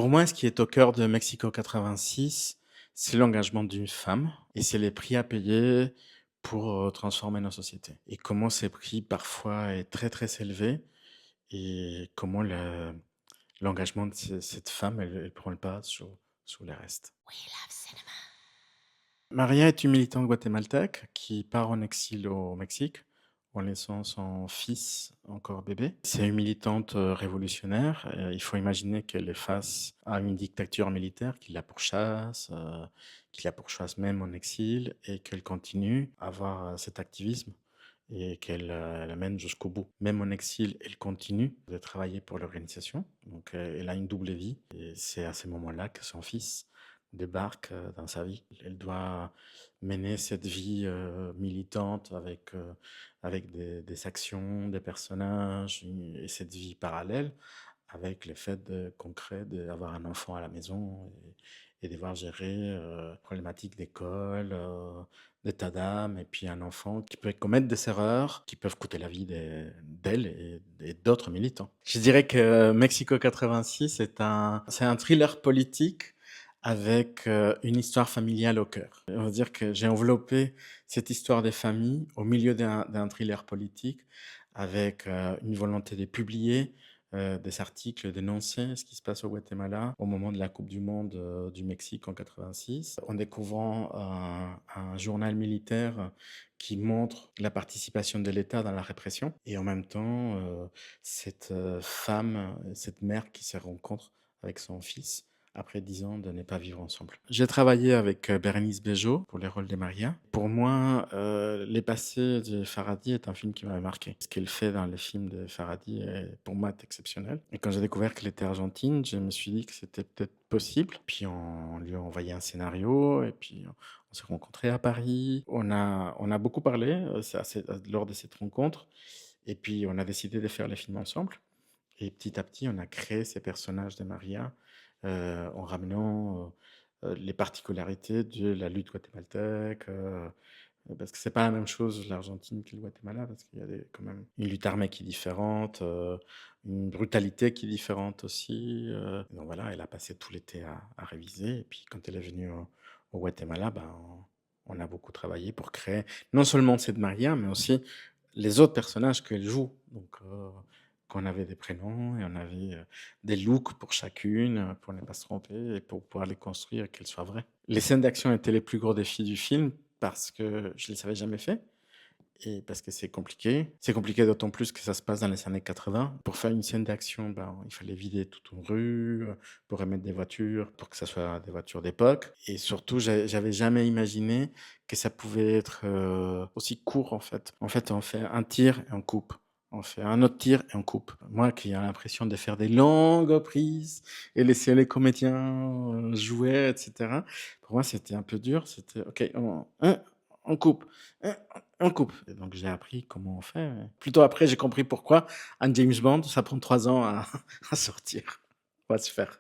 Pour moi, ce qui est au cœur de Mexico 86, c'est l'engagement d'une femme et c'est les prix à payer pour, transformer nos sociétés et comment ces prix parfois est très, très élevé et comment l'engagement de cette femme, elle prend le pas sur les restes. Maria est une militante guatémaltèque qui part en exil au Mexique en laissant son fils encore bébé. C'est une militante révolutionnaire. Il faut imaginer qu'elle est face à une dictature militaire qui la pourchasse même en exil et qu'elle continue à avoir cet activisme et qu'elle l'amène jusqu'au bout. Même en exil, elle continue de travailler pour l'organisation. Donc elle a une double vie et c'est à ce moment-là que son fils débarque dans sa vie. Elle doit mener cette vie militante avec des actions, des personnages et cette vie parallèle avec le fait concret d'avoir un enfant à la maison et devoir gérer problématiques d'école, d'état d'âme, et puis un enfant qui peut commettre des erreurs qui peuvent coûter la vie d'elle et d'autres militants. Je dirais que Mexico 86 c'est un thriller politique avec une histoire familiale au cœur. On va dire que j'ai enveloppé cette histoire des familles au milieu d'un thriller politique avec une volonté de publier des articles dénonçaient ce qui se passe au Guatemala au moment de la Coupe du monde du Mexique en 86, en découvrant un journal militaire qui montre la participation de l'État dans la répression et en même temps cette femme, cette mère qui se rencontre avec son fils après 10 ans de ne pas vivre ensemble. J'ai travaillé avec Bérénice Bejo pour les rôles de Maria. Pour moi, Les Passés de Farhadi est un film qui m'avait marqué. Ce qu'elle fait dans les films de Farhadi, pour moi, est exceptionnel. Et quand j'ai découvert qu'elle était argentine, je me suis dit que c'était peut-être possible. Puis on lui a envoyé un scénario et puis on s'est rencontrés à Paris. On a beaucoup parlé lors de cette rencontre. Et puis on a décidé de faire les films ensemble. Et petit à petit, on a créé ces personnages de Maria en ramenant les particularités de la lutte guatémaltèque, parce que c'est pas la même chose l'Argentine que le Guatemala, parce qu'il y a quand même une lutte armée qui est différente, une brutalité qui est différente aussi. Donc voilà, elle a passé tout l'été à réviser, et puis quand elle est venue au Guatemala, ben, on a beaucoup travaillé pour créer non seulement cette Maria, mais aussi les autres personnages qu'elle joue. Donc, qu'on avait des prénoms et on avait des looks pour chacune, pour ne pas se tromper et pour pouvoir les construire et qu'elles soient vraies. Les scènes d'action étaient les plus gros défis du film parce que je ne les avais jamais fait et parce que c'est compliqué. C'est compliqué d'autant plus que ça se passe dans les années 80. Pour faire une scène d'action, ben, il fallait vider toute une rue, pour remettre des voitures, pour que ça soit des voitures d'époque. Et surtout, j'avais jamais imaginé que ça pouvait être aussi court en fait. En fait, on fait un tir et on coupe. On fait un autre tir et on coupe. Moi qui ai l'impression de faire des longues prises et laisser les comédiens jouer, etc. Pour moi, c'était un peu dur. C'était, ok, on coupe, hein, on coupe. Et donc j'ai appris comment on fait. Plutôt après, j'ai compris pourquoi un James Bond, ça prend 3 ans à sortir. On va se faire.